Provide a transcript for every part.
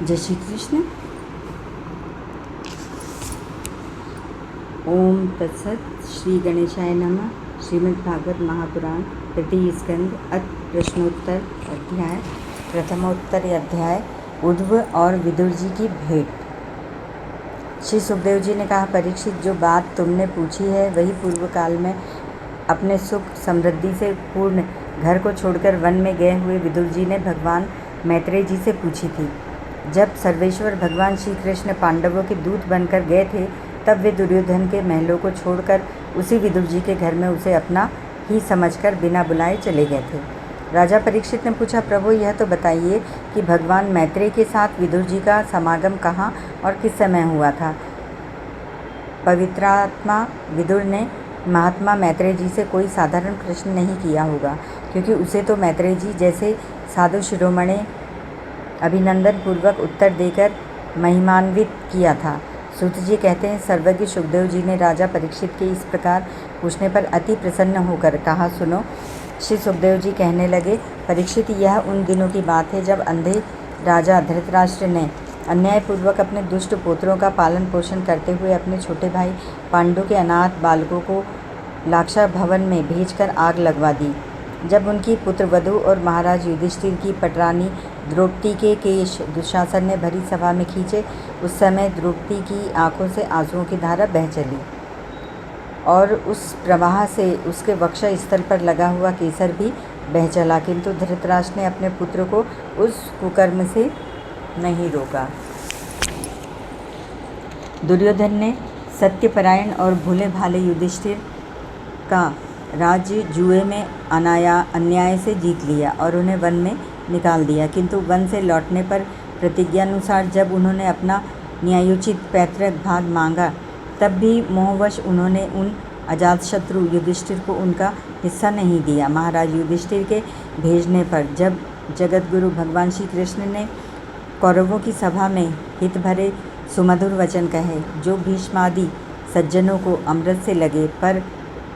जय श्री कृष्ण। ओम तत्सत। श्री गणेशाय नमः। श्रीमद्भागवत महापुराण तृतीय स्कंद अथ प्रश्नोत्तर अध्याय प्रथमोत्तर अध्याय उद्धव और विदुर जी की भेंट। श्री सुखदेव जी ने कहा, परीक्षित, जो बात तुमने पूछी है वही पूर्व काल में अपने सुख समृद्धि से पूर्ण घर को छोड़कर वन में गए हुए विदुर जी ने भगवान मैत्रेय जी से पूछी थी। जब सर्वेश्वर भगवान श्री कृष्ण पांडवों के दूत बनकर गए थे, तब वे दुर्योधन के महलों को छोड़कर उसी विदुर जी के घर में उसे अपना ही समझकर बिना बुलाए चले गए थे। राजा परीक्षित ने पूछा, प्रभु, यह तो बताइए कि भगवान मैत्रेय के साथ विदुर जी का समागम कहाँ और किस समय हुआ था। पवित्रात्मा विदुर ने महात्मा मैत्रेय जी से कोई साधारण प्रश्न नहीं किया होगा, क्योंकि उसे तो मैत्रेय जी जैसे साधु शिरोमणि अभिनंदन पूर्वक उत्तर देकर महिमान्वित किया था। सूत जी कहते हैं, सर्वज्ञ सुखदेव जी ने राजा परीक्षित के इस प्रकार पूछने पर अति प्रसन्न होकर कहा, सुनो। श्री सुखदेव जी कहने लगे, परीक्षित, यह उन दिनों की बात है जब अंधे राजा धृतराष्ट्र ने अन्यायपूर्वक अपने दुष्ट पुत्रों का पालन पोषण करते हुए अपने छोटे भाई पांडु के अनाथ बालकों को लाक्षा भवन में भेजकर आग लगवा दी। जब उनकी पुत्रवधू और महाराज युधिष्ठिर की पटरानी द्रौपदी के केश दुशासन ने भरी सभा में खींचे, उस समय द्रौपदी की आंखों से आंसुओं की धारा बह चली और उस प्रवाह से उसके वक्ष स्थल पर लगा हुआ केसर भी बह चला, किंतु धृतराष्ट्र ने अपने पुत्र को उस कुकर्म से नहीं रोका। दुर्योधन ने सत्यपरायण और भोले भाले युधिष्ठिर का राज्य जुए में अन्याय से जीत लिया और उन्हें वन में निकाल दिया, किंतु वन से लौटने पर प्रतिज्ञानुसार जब उन्होंने अपना न्यायोचित पैतृक भाग मांगा, तब भी मोहवश उन्होंने उन अजातशत्रु युधिष्ठिर को उनका हिस्सा नहीं दिया। महाराज युधिष्ठिर के भेजने पर जब जगतगुरु भगवान श्री कृष्ण ने कौरवों की सभा में हित भरे सुमधुर वचन कहे, जो भीष्मादि सज्जनों को अमृत से लगे, पर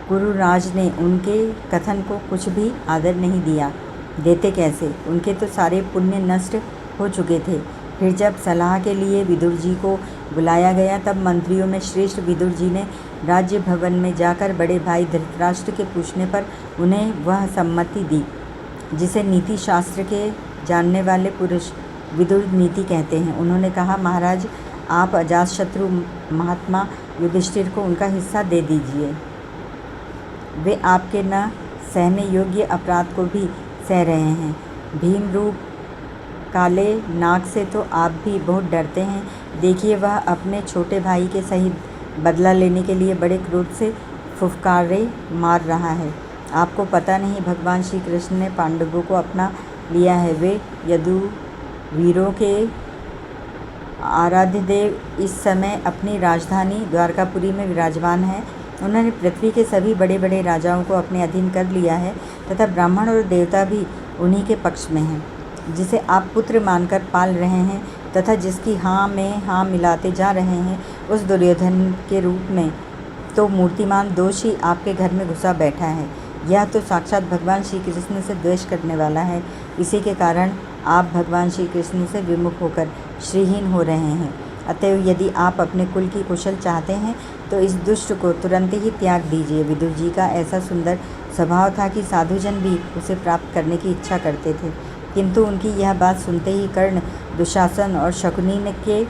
गुरुराज ने उनके कथन को कुछ भी आदर नहीं दिया। देते कैसे, उनके तो सारे पुण्य नष्ट हो चुके थे। फिर जब सलाह के लिए विदुर जी को बुलाया गया, तब मंत्रियों में श्रेष्ठ विदुर जी ने राज्य भवन में जाकर बड़े भाई धृतराष्ट्र के पूछने पर उन्हें वह सम्मति दी जिसे नीति शास्त्र के जानने वाले पुरुष विदुर नीति कहते हैं। उन्होंने कहा, महाराज, आप अजातशत्रु महात्मा युधिष्ठिर को उनका हिस्सा दे दीजिए। वे आपके न सहने योग्य अपराध को भी सह रहे हैं। भीम रूप काले नाग से तो आप भी बहुत डरते हैं। देखिए, वह अपने छोटे भाई के सहित बदला लेने के लिए बड़े क्रोध से फुफकारे मार रहा है। आपको पता नहीं, भगवान श्री कृष्ण ने पांडवों को अपना लिया है। वे यदुवीरों के आराध्य देव इस समय अपनी राजधानी द्वारकापुरी में विराजमान है। उन्होंने पृथ्वी के सभी बड़े बड़े राजाओं को अपने अधीन कर लिया है तथा ब्राह्मण और देवता भी उन्हीं के पक्ष में हैं। जिसे आप पुत्र मानकर पाल रहे हैं तथा जिसकी हाँ में हाँ मिलाते जा रहे हैं, उस दुर्योधन के रूप में तो मूर्तिमान दोष ही आपके घर में घुसा बैठा है। यह तो साक्षात भगवान श्री कृष्ण से द्वेष करने वाला है। इसी के कारण आप भगवान श्री कृष्ण से विमुख होकर श्रीहीन हो रहे हैं। अतएव यदि आप अपने कुल की कुशल चाहते हैं तो इस दुष्ट को तुरंत ही त्याग दीजिए। विदुर जी का ऐसा सुंदर स्वभाव था कि साधुजन भी उसे प्राप्त करने की इच्छा करते थे, किंतु उनकी यह बात सुनते ही कर्ण, दुशासन और शकुनी के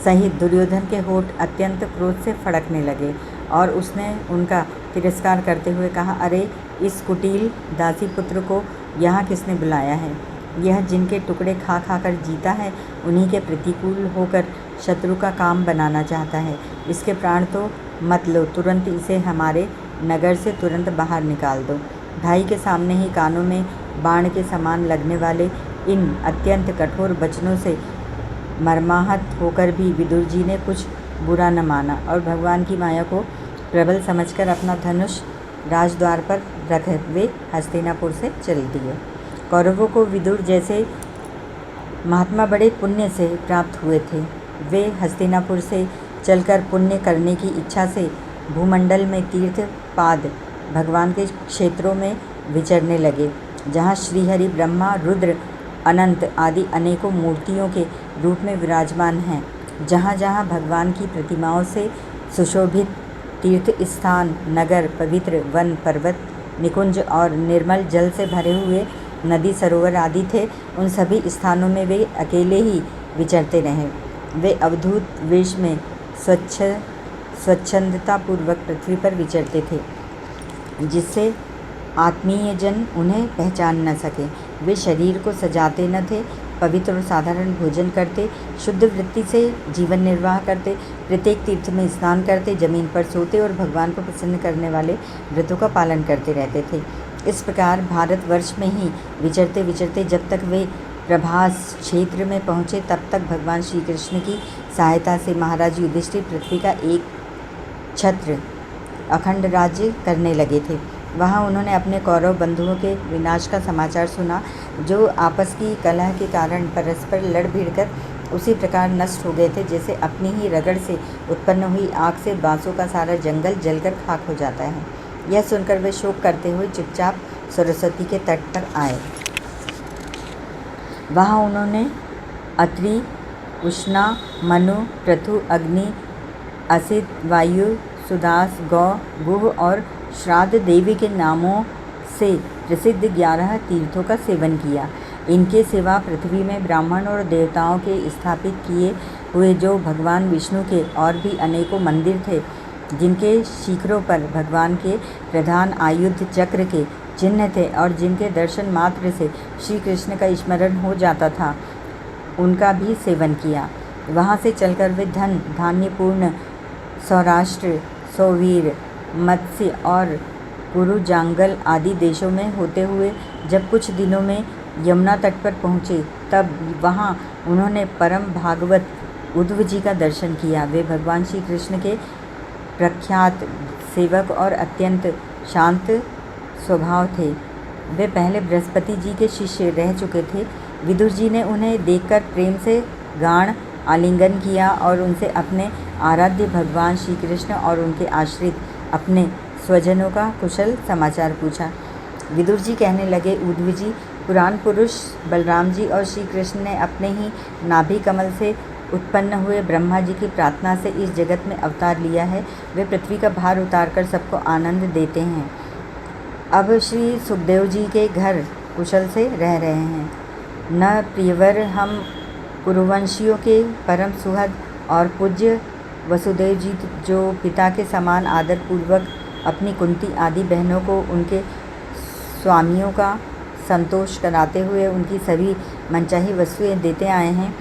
सहित दुर्योधन के होठ अत्यंत क्रोध से फड़कने लगे और उसने उनका तिरस्कार करते हुए कहा, अरे, इस कुटिल दासी पुत्र को यहाँ किसने बुलाया है? यह जिनके टुकड़े खा खा कर जीता है, उन्हीं के प्रतिकूल होकर शत्रु का काम बनाना चाहता है। इसके प्राण तो मत लो, तुरंत इसे हमारे नगर से तुरंत बाहर निकाल दो। भाई के सामने ही कानों में बाण के समान लगने वाले इन अत्यंत कठोर वचनों से मर्माहत होकर भी विदुर जी ने कुछ बुरा न माना और भगवान की माया को प्रबल समझकर अपना धनुष राजद्वार पर रख वे हस्तिनापुर से चल दिए। कौरवों को विदुर जैसे महात्मा बड़े पुण्य से प्राप्त हुए थे। वे हस्तिनापुर से चलकर पुण्य करने की इच्छा से भूमंडल में तीर्थ पाद भगवान के क्षेत्रों में विचरने लगे, जहाँ श्रीहरि, ब्रह्मा, रुद्र अनंत आदि अनेकों मूर्तियों के रूप में विराजमान हैं। जहाँ जहाँ भगवान की प्रतिमाओं से सुशोभित तीर्थ स्थान, नगर, पवित्र वन, पर्वत, निकुंज और निर्मल जल से भरे हुए नदी, सरोवर आदि थे, उन सभी स्थानों में वे अकेले ही विचरते रहे। वे अवधूत वेश में स्वच्छंदतापूर्वक पृथ्वी पर विचरते थे, जिससे आत्मीय जन उन्हें पहचान न सके। वे शरीर को सजाते न थे, पवित्र और साधारण भोजन करते, शुद्ध वृत्ति से जीवन निर्वाह करते, प्रत्येक तीर्थ में स्नान करते, जमीन पर सोते और भगवान को प्रसन्न करने वाले व्रतों का पालन करते रहते थे। इस प्रकार भारतवर्ष में ही विचरते विचरते जब तक वे प्रभास क्षेत्र में पहुँचे, तब तक भगवान श्री कृष्ण की सहायता से महाराज युधिष्ठिर पृथ्वी का एक छत्र अखंड राज्य करने लगे थे। वहाँ उन्होंने अपने कौरव बंधुओं के विनाश का समाचार सुना, जो आपस की कलह के कारण परस्पर लड़ भिड़कर उसी प्रकार नष्ट हो गए थे, जैसे अपनी ही रगड़ से उत्पन्न हुई आग से बांसों का सारा जंगल जलकर खाक हो जाता है। यह सुनकर वे शोक करते हुए चुपचाप सरस्वती के तट पर आए। वहाँ उन्होंने अत्रि, उष्णा, मनु, पृथु, अग्नि, असित, वायु, सुदास, गौ, गुह और श्राद्ध देवी के नामों से प्रसिद्ध 11 तीर्थों का सेवन किया। इनके सिवा पृथ्वी में ब्राह्मण और देवताओं के स्थापित किए हुए जो भगवान विष्णु के और भी अनेकों मंदिर थे, जिनके शिखरों पर भगवान के प्रधान आयुध चक्र के चिन्ह थे और जिनके दर्शन मात्र से श्री कृष्ण का स्मरण हो जाता था, उनका भी सेवन किया। वहाँ से चलकर वे धन धान्यपूर्ण सौराष्ट्र, सौवीर, मत्स्य और कुरुजांगल आदि देशों में होते हुए जब कुछ दिनों में यमुना तट पर पहुँचे, तब वहाँ उन्होंने परम भागवत उद्धव जी का दर्शन किया। वे भगवान श्री कृष्ण के प्रख्यात सेवक और अत्यंत शांत स्वभाव थे। वे पहले बृहस्पति जी के शिष्य रह चुके थे। विदुर जी ने उन्हें देखकर प्रेम से गाढ़ आलिंगन किया और उनसे अपने आराध्य भगवान श्री कृष्ण और उनके आश्रित अपने स्वजनों का कुशल समाचार पूछा। विदुर जी कहने लगे, उद्धव जी, पुराण पुरुष बलराम जी और श्री कृष्ण ने अपने ही नाभि कमल से उत्पन्न हुए ब्रह्मा जी की प्रार्थना से इस जगत में अवतार लिया है। वे पृथ्वी का भार उतारकर सबको आनंद देते हैं। अब श्री सुखदेव जी के घर कुशल से रह रहे हैं। न प्रियवर, हम कुरुवंशियों के परम सुहृद और पूज्य वसुदेव जी, जो पिता के समान आदर पूर्वक अपनी कुंती आदि बहनों को उनके स्वामियों का संतोष कराते हुए उनकी सभी मनचाही वस्तुएं देते आए हैं,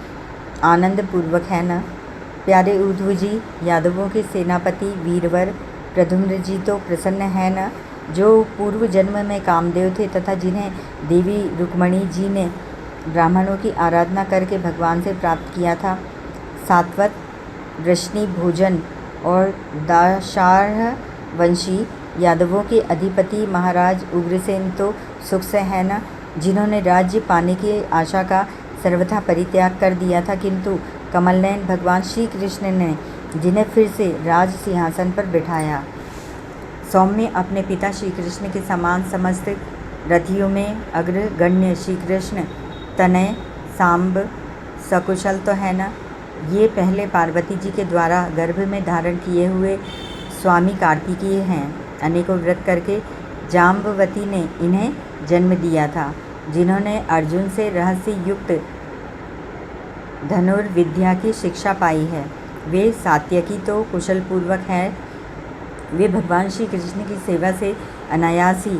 आनंद पूर्वक है न? प्यारे उद्धव जी, यादवों के सेनापति वीरवर प्रद्युम्न जी तो प्रसन्न है न, जो पूर्व जन्म में कामदेव थे तथा जिन्हें देवी रुक्मणी जी ने ब्राह्मणों की आराधना करके भगवान से प्राप्त किया था। सात्वत, वृष्णि भोजन और दाशार्ह वंशी यादवों के अधिपति महाराज उग्रसेन तो सुख से है न, जिन्होंने राज्य पाने की आशा का सर्वथा परित्याग कर दिया था, किंतु कमलनयन भगवान श्री कृष्ण ने जिन्हें फिर से राज सिंहासन पर बिठाया। सौम्य, अपने पिता श्री कृष्ण के समान समस्त रथियों में अग्रगण्य श्री कृष्ण तनय सांब सकुशल तो है न? ये पहले पार्वती जी के द्वारा गर्भ में धारण किए हुए स्वामी कार्तिकीय हैं। अनेकों व्रत करके जाम्बवती ने इन्हें जन्म दिया था, जिन्होंने अर्जुन से रहस्य युक्त धनुर्विद्या की शिक्षा पाई है। वे सात्यकी तो कुशलपूर्वक हैं। वे भगवान श्री कृष्ण की सेवा से अनायास ही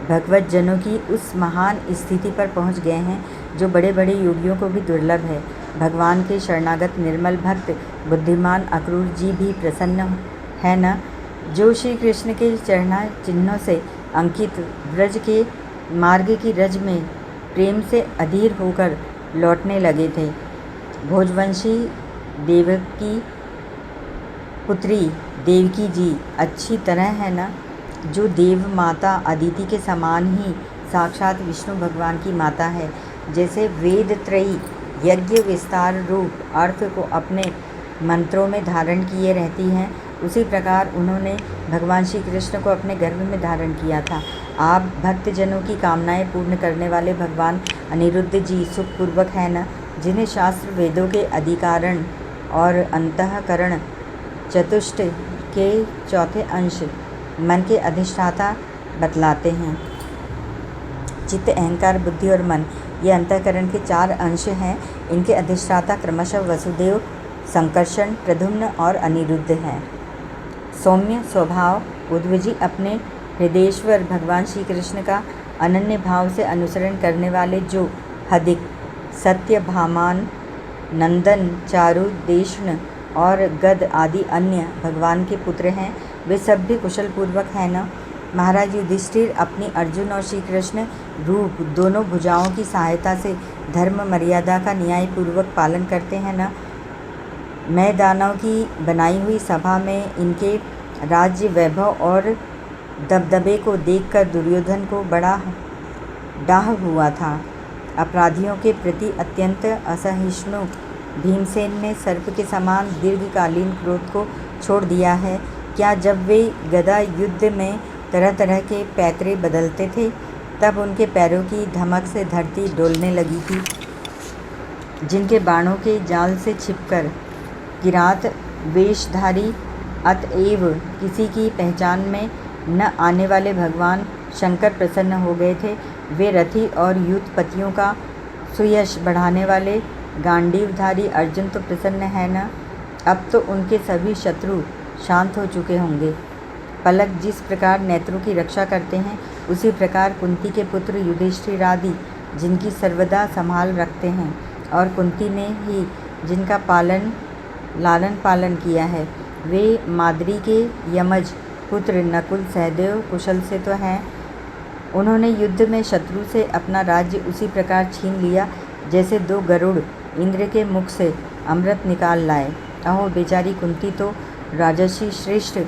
भगवत जनों की उस महान स्थिति पर पहुंच गए हैं, जो बड़े बड़े योगियों को भी दुर्लभ है। भगवान के शरणागत निर्मल भक्त बुद्धिमान अक्रूर जी भी प्रसन्न है न, जो श्री कृष्ण के चरणा चिन्हों से अंकित ब्रज के मार्ग की रज में प्रेम से अधीर होकर लौटने लगे थे। भोजवंशी देवकी पुत्री देवकी जी अच्छी तरह है न, जो देव माता अदिति के समान ही साक्षात विष्णु भगवान की माता है। जैसे वेद त्रयी यज्ञ विस्तार रूप अर्थ को अपने मंत्रों में धारण किए रहती हैं, उसी प्रकार उन्होंने भगवान श्री कृष्ण को अपने गर्भ में धारण किया था। आप भक्तजनों की कामनाएं पूर्ण करने वाले भगवान अनिरुद्ध जी सुखपूर्वक है न, जिन्हें शास्त्र वेदों के अधिकारण और अंतःकरण चतुष्ट के चौथे अंश मन के अधिष्ठाता बतलाते हैं। चित्त, अहंकार, बुद्धि और मन ये अंतःकरण के 4 अंश हैं। इनके अधिष्ठाता क्रमशः वसुदेव, संकर्षण, प्रद्युम्न और अनिरुद्ध हैं। सौम्य स्वभाव उद्धव जी अपने हृदयेश्वर भगवान श्री कृष्ण का अनन्य भाव से अनुसरण करने वाले जो हदिक, सत्यभामान, नंदन, चारु, देष्ण और गद आदि अन्य भगवान के पुत्र हैं, वे सब भी कुशल पूर्वक हैं न। महाराज युधिष्ठिर अपनी अर्जुन और श्री कृष्ण रूप दोनों भुजाओं की सहायता से धर्म मर्यादा का न्यायपूर्वक पालन करते हैं न। मैं दानव की बनाई हुई सभा में इनके राज्य वैभव और दबदबे को देखकर दुर्योधन को बड़ा डाह हुआ था। अपराधियों के प्रति अत्यंत असहिष्णु भीमसेन ने सर्प के समान दीर्घकालीन क्रोध को छोड़ दिया है। क्या जब वे गदा युद्ध में तरह तरह के पैतरे बदलते थे, तब उनके पैरों की धमक से धरती डोलने लगी थी। जिनके बाणों के जाल से छिपकर किरात वेशधारी अतएव किसी की पहचान में न आने वाले भगवान शंकर प्रसन्न हो गए थे, वे रथी और युद्धपतियों का सुयश बढ़ाने वाले गांडीवधारी अर्जुन तो प्रसन्न है न। अब तो उनके सभी शत्रु शांत हो चुके होंगे। पलक जिस प्रकार नेत्रों की रक्षा करते हैं, उसी प्रकार कुंती के पुत्र युधिष्ठिर आदि जिनकी सर्वदा संभाल रखते हैं, और कुंती ने ही जिनका लालन पालन किया है, वे माद्री के यमज पुत्र नकुल सहदेव कुशल से तो हैं। उन्होंने युद्ध में शत्रु से अपना राज्य उसी प्रकार छीन लिया जैसे 2 गरुड़ इंद्र के मुख से अमृत निकाल लाए। अहो बेचारी कुंती तो राजर्षि श्रेष्ठ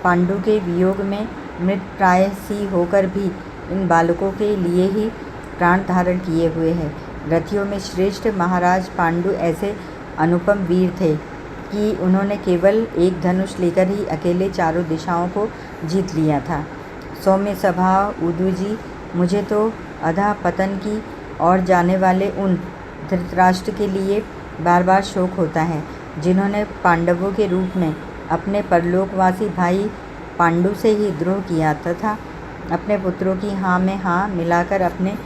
पांडु के वियोग में मृतप्राय सी होकर भी इन बालकों के लिए ही प्राण धारण किए हुए है। रथियों में श्रेष्ठ महाराज पांडु ऐसे अनुपम वीर थे कि उन्होंने केवल एक धनुष लेकर ही अकेले चारों दिशाओं को जीत लिया था। सौम्य स्वभाव उद्धव जी, मुझे तो अधः पतन की ओर जाने वाले उन धृतराष्ट्र के लिए बार बार शोक होता है, जिन्होंने पांडवों के रूप में अपने परलोकवासी भाई पांडु से ही द्रोह किया तथा अपने पुत्रों की हाँ में हाँ मिलाकर अपने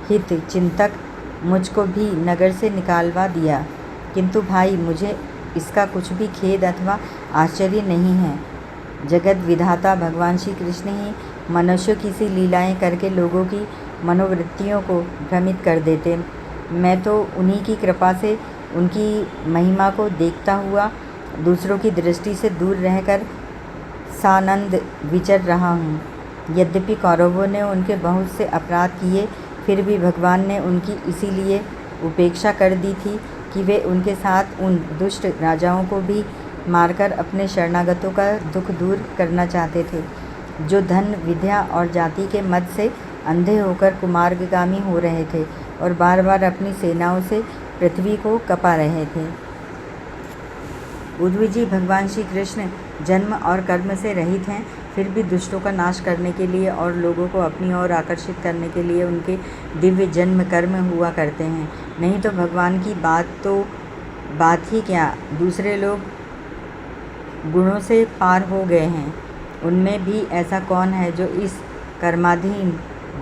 हित चिंतक मुझको भी नगर से निकालवा दिया। किंतु भाई, मुझे इसका कुछ भी खेद अथवा आश्चर्य नहीं है। जगत विधाता भगवान श्री कृष्ण ही मनुष्यों की सी लीलाएं करके लोगों की मनोवृत्तियों को भ्रमित कर देते। मैं तो उन्हीं की कृपा से उनकी महिमा को देखता हुआ दूसरों की दृष्टि से दूर रहकर सानंद विचर रहा हूँ। यद्यपि कौरवों ने उनके बहुत से अपराध किए, फिर भी भगवान ने उनकी इसीलिए उपेक्षा कर दी थी कि वे उनके साथ उन दुष्ट राजाओं को भी मारकर अपने शरणागतों का दुख दूर करना चाहते थे, जो धन, विद्या और जाति के मद से अंधे होकर कुमार्गगामी हो रहे थे और बार बार अपनी सेनाओं से पृथ्वी को कपा रहे थे। उद्धव जी, भगवान श्री कृष्ण जन्म और कर्म से रहित हैं, फिर भी दुष्टों का नाश करने के लिए और लोगों को अपनी ओर आकर्षित करने के लिए उनके दिव्य जन्म कर्म हुआ करते हैं। नहीं तो भगवान की बात ही क्या, दूसरे लोग गुणों से पार हो गए हैं। उनमें भी ऐसा कौन है जो इस कर्माधीन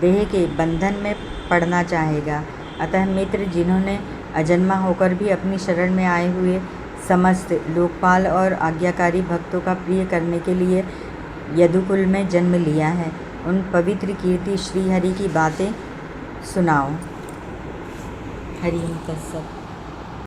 देह के बंधन में पड़ना चाहेगा। अतः मित्र, जिन्होंने अजन्मा होकर भी अपनी शरण में आए हुए समस्त लोकपाल और आज्ञाकारी भक्तों का प्रिय करने के लिए यदुकुल में जन्म लिया है, उन पवित्र कीर्ति श्री हरि की बातें सुनाओ। हरि ओम तत्सत।